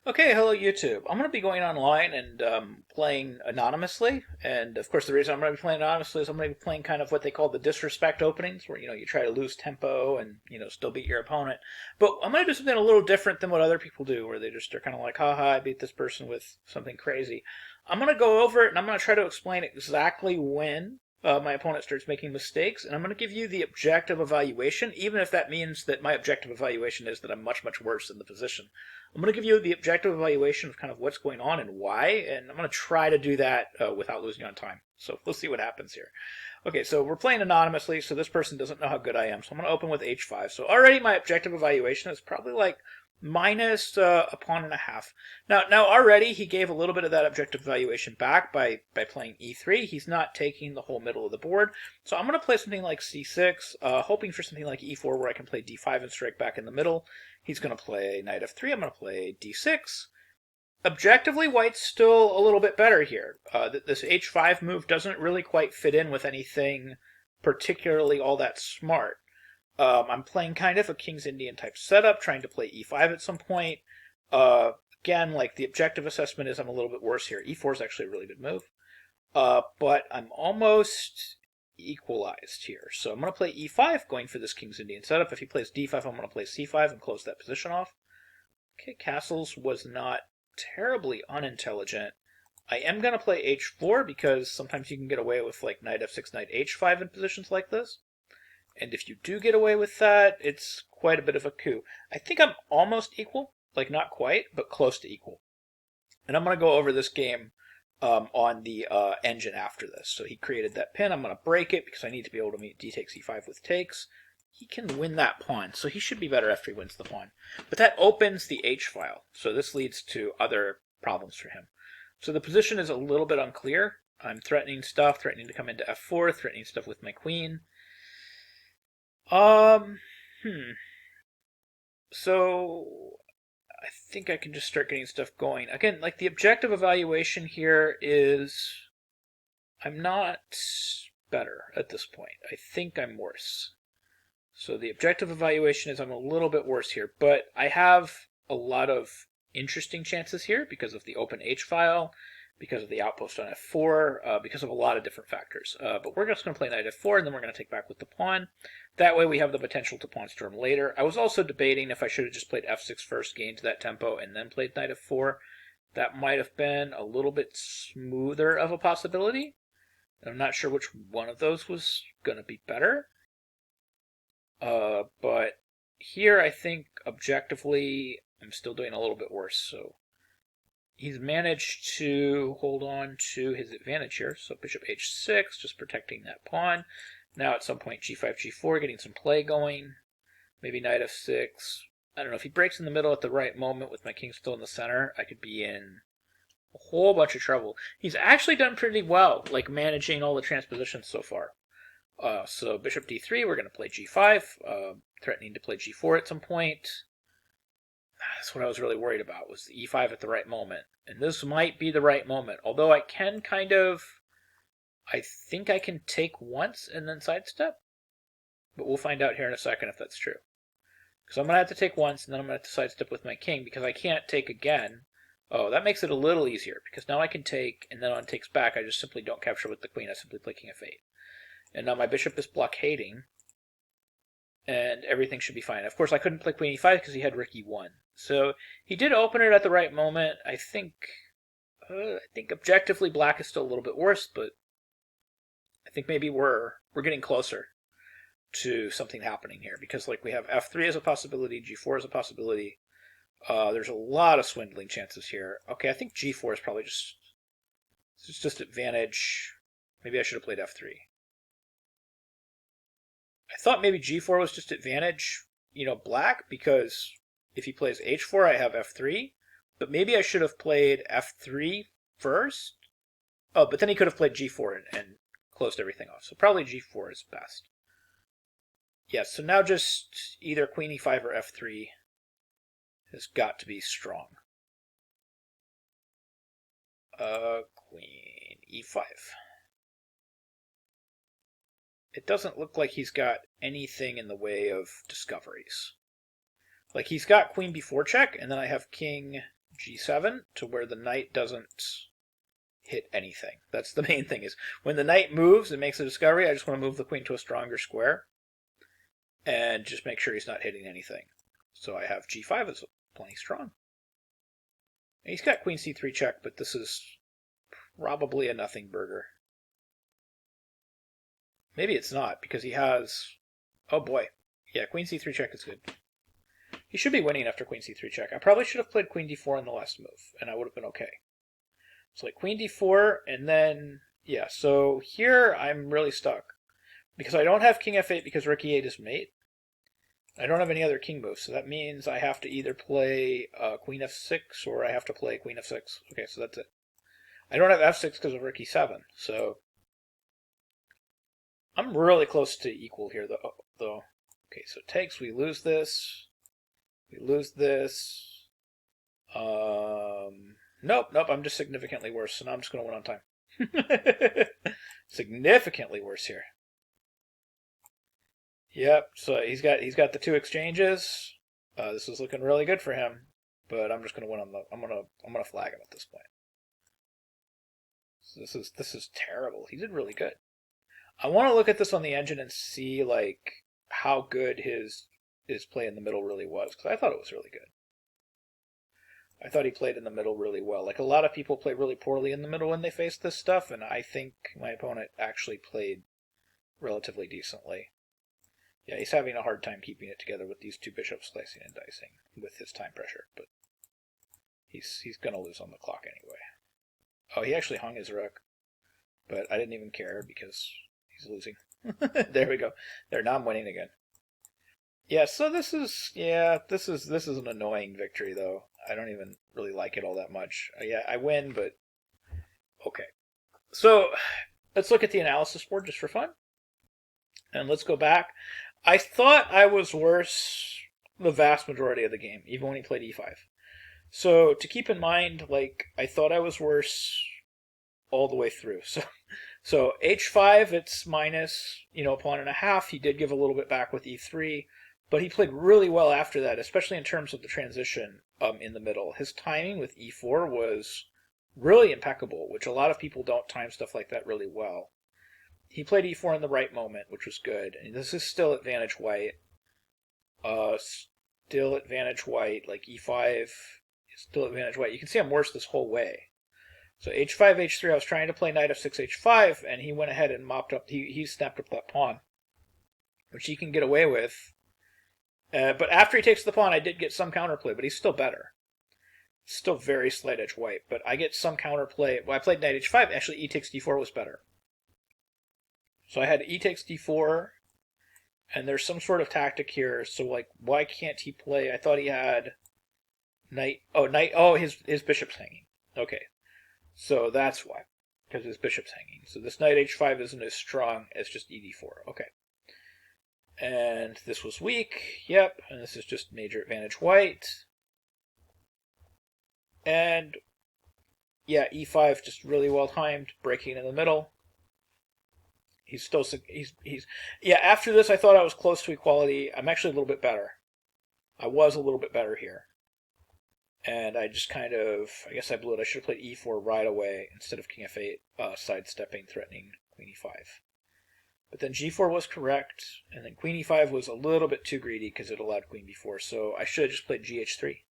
Okay, hello YouTube. I'm going to be going online and playing anonymously. And of course, the reason I'm going to be playing anonymously is I'm going to be playing kind of what they call the disrespect openings, where you try to lose tempo and still beat your opponent. But I'm going to do something a little different than what other people do, where they're kind of like, haha, I beat this person with something crazy. I'm going to go over it and I'm going to try to explain exactly when my opponent starts making mistakes, and I'm going to give you the objective evaluation, even if that means that my objective evaluation is that I'm much, much worse in the position. I'm going to give you the objective evaluation of kind of what's going on and why, and I'm going to try to do that without losing on time. So we'll see what happens here. Okay, so we're playing anonymously, so this person doesn't know how good I am. So I'm going to open with h5. So already my objective evaluation is probably like minus a pawn and a half. Now already he gave a little bit of that objective evaluation back by playing e3. He's not taking the whole middle of the board. So I'm going to play something like c6, hoping for something like e4 where I can play d5 and strike back in the middle. He's going to play knight f3. I'm going to play d6. Objectively, white's still a little bit better here. This h5 move doesn't really quite fit in with anything particularly all that smart. I'm playing kind of a King's Indian type setup, trying to play e5 at some point. Again, like the objective assessment is I'm a little bit worse here. e4 is actually a really good move. But I'm almost equalized here. So I'm going to play e5, going for this King's Indian setup. If he plays d5, I'm going to play c5 and close that position off. Okay, castles was not terribly unintelligent. I am going to play h4 because sometimes you can get away with like knight f6, knight h5 in positions like this. And if you do get away with that, it's quite a bit of a coup. I think I'm almost equal, like not quite, but close to equal. And I'm going to go over this game on the engine after this. So he created that pin. I'm going to break it because I need to be able to meet d takes e5 with takes. He can win that pawn, so he should be better after he wins the pawn. But that opens the h file, so this leads to other problems for him. So the position is a little bit unclear. I'm threatening stuff, threatening to come into f4, threatening stuff with my queen. Um, hmm. So I think I can just start getting stuff going. Again, like the objective evaluation here is I'm not better at this point. I think I'm worse. So the objective evaluation is I'm a little bit worse here, but I have a lot of interesting chances here because of the open H file, because of the outpost on f4, because of a lot of different factors. But we're just going to play knight f4, and then we're going to take back with the pawn. That way we have the potential to pawn storm later. I was also debating if I should have just played f6 first, gained that tempo, and then played knight f4. That might have been a little bit smoother of a possibility. I'm not sure which one of those was going to be better. But here I think objectively I'm still doing a little bit worse. So he's managed to hold on to his advantage here. So bishop h6, just protecting that pawn. Now at some point g5, g4, getting some play going. Maybe knight f6. I don't know, if he breaks in the middle at the right moment with my king still in the center, I could be in a whole bunch of trouble. He's actually done pretty well, like managing all the transpositions so far. So bishop d3, we're going to play g5, threatening to play g4 at some point. That's what I was really worried about, was the e5 at the right moment. And this might be the right moment, although I can I think I can take once and then sidestep. But we'll find out here in a second if that's true. Because I'm going to have to take once, and then I'm going to have to sidestep with my king, because I can't take again. Oh, that makes it a little easier, because now I can take, and then on takes back, I just simply don't capture with the queen, I simply play king f8. And now my bishop is blockading, and everything should be fine. Of course, I couldn't play queen e5 because he had rook e1. So he did open it at the right moment. I think objectively black is still a little bit worse, but I think maybe we're getting closer to something happening here, because like we have f3 as a possibility, g4 as a possibility. There's a lot of swindling chances here. Okay, I think g4 is probably just advantage. Maybe I should have played f3. I thought maybe g4 was just advantage, black, because if he plays h4, I have f3. But maybe I should have played f3 first. Oh, but then he could have played g4 and closed everything off. So probably g4 is best. Yeah, so now just either queen e5 or f3 has got to be strong. Queen e5. It doesn't look like he's got anything in the way of discoveries. Like he's got queen b4 check, and then I have king g7 to where the knight doesn't hit anything. That's the main thing, is when the knight moves and makes a discovery, I just want to move the queen to a stronger square and just make sure he's not hitting anything. So I have g5 is plenty strong. He's got queen c3 check, but this is probably a nothing burger. Maybe it's not, because he has... Oh boy. Yeah, queen c3 check is good. He should be winning after queen c3 check. I probably should have played queen d4 in the last move, and I would have been okay. So like queen d4, and then... Yeah, so here I'm really stuck. Because I don't have king f8 because rook e8 is mate. I don't have any other king moves, so that means I have to either play queen f6 or I have to play queen f6. Okay, so that's it. I don't have f6 because of rook e7, so I'm really close to equal here, though. Okay, so it takes, we lose this. We lose this. Nope, I'm just significantly worse, so now I'm just going to win on time. Significantly worse here. Yep, so he's got the two exchanges. This is looking really good for him, but I'm just going to win on the... I'm gonna flag him at this point. So this is terrible. He did really good. I want to look at this on the engine and see like how good his play in the middle really was, because I thought it was really good. I thought he played in the middle really well. Like a lot of people play really poorly in the middle when they face this stuff, and I think my opponent actually played relatively decently. Yeah, he's having a hard time keeping it together with these two bishops slicing and dicing with his time pressure, but he's going to lose on the clock anyway. Oh, he actually hung his rook, but I didn't even care because he's losing. There we go. There, now I'm winning again. Yeah, so this is an annoying victory though. I don't even really like it all that much. Yeah, I win, but okay. So let's look at the analysis board just for fun, and let's go back. I thought I was worse the vast majority of the game, even when he played e5. So to keep in mind, like I thought I was worse all the way through. So h5, it's minus, a pawn and a half. He did give a little bit back with e3, but he played really well after that, especially in terms of the transition in the middle. His timing with e4 was really impeccable, which a lot of people don't time stuff like that really well. He played e4 in the right moment, which was good. And this is still advantage white. Still advantage white. Like e5 is still advantage white. You can see I'm worse this whole way. So h5, h3, I was trying to play knight f6, h5, and he went ahead and mopped up, he snapped up that pawn, which he can get away with. But after he takes the pawn, I did get some counterplay, but he's still better. Still very slight edge white, but I get some counterplay. Well, I played knight h5, actually e takes d4 was better. So I had e takes d4, and there's some sort of tactic here, so like, why can't he play? I thought he had knight, his bishop's hanging. Okay. So that's why, because his bishop's hanging. So this knight h5 isn't as strong as just ed4. Okay. And this was weak. Yep. And this is just major advantage white. And yeah, e5 just really well timed, breaking in the middle. He's still yeah. After this, I thought I was close to equality. I'm actually a little bit better. I was a little bit better here. And I just kind of, I guess I blew it. I should have played e4 right away instead of king f8, sidestepping, threatening queen e5. But then g4 was correct, and then queen e5 was a little bit too greedy because it allowed queen b4, so I should have just played gh3.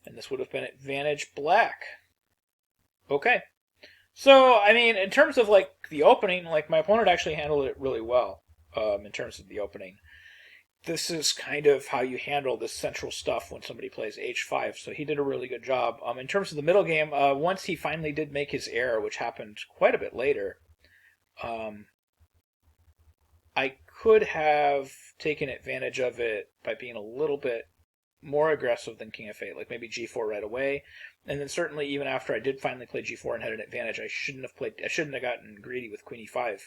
And this would have been advantage black. Okay. So, I mean, in terms of, like, the opening, like, my opponent actually handled it really well, in terms of the opening. This is kind of how you handle this central stuff when somebody plays h5, so he did a really good job. In terms of the middle game, once he finally did make his error, which happened quite a bit later, I could have taken advantage of it by being a little bit more aggressive than king f8, like maybe g4 right away, and then certainly even after I did finally play g4 and had an advantage, I shouldn't have gotten greedy with queen e5.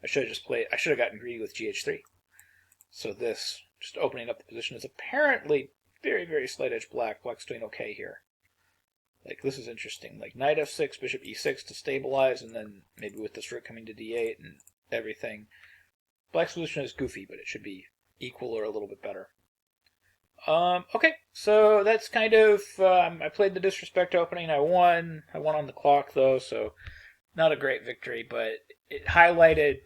I should have gotten greedy with gh3. So this, just opening up the position, is apparently very, very slight edge black. Black's doing okay here. Like, this is interesting. Like, knight f6, bishop e6 to stabilize, and then maybe with this rook coming to d8 and everything. Black's position is goofy, but it should be equal or a little bit better. Okay, so that's kind of I played the disrespect opening. I won. I won on the clock though, so not a great victory, but it highlighted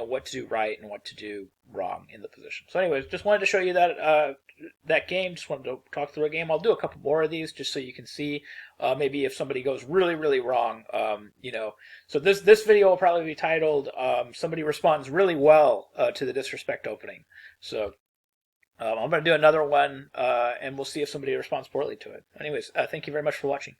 what to do right and what to do wrong in the position. So, anyways, just wanted to show you that game. Just wanted to talk through a game. I'll do a couple more of these just so you can see maybe if somebody goes really really wrong. So this video will probably be titled "Somebody Responds Really Well to the Disrespect Opening." So. I'm going to do another one, and we'll see if somebody responds poorly to it. Anyways, thank you very much for watching.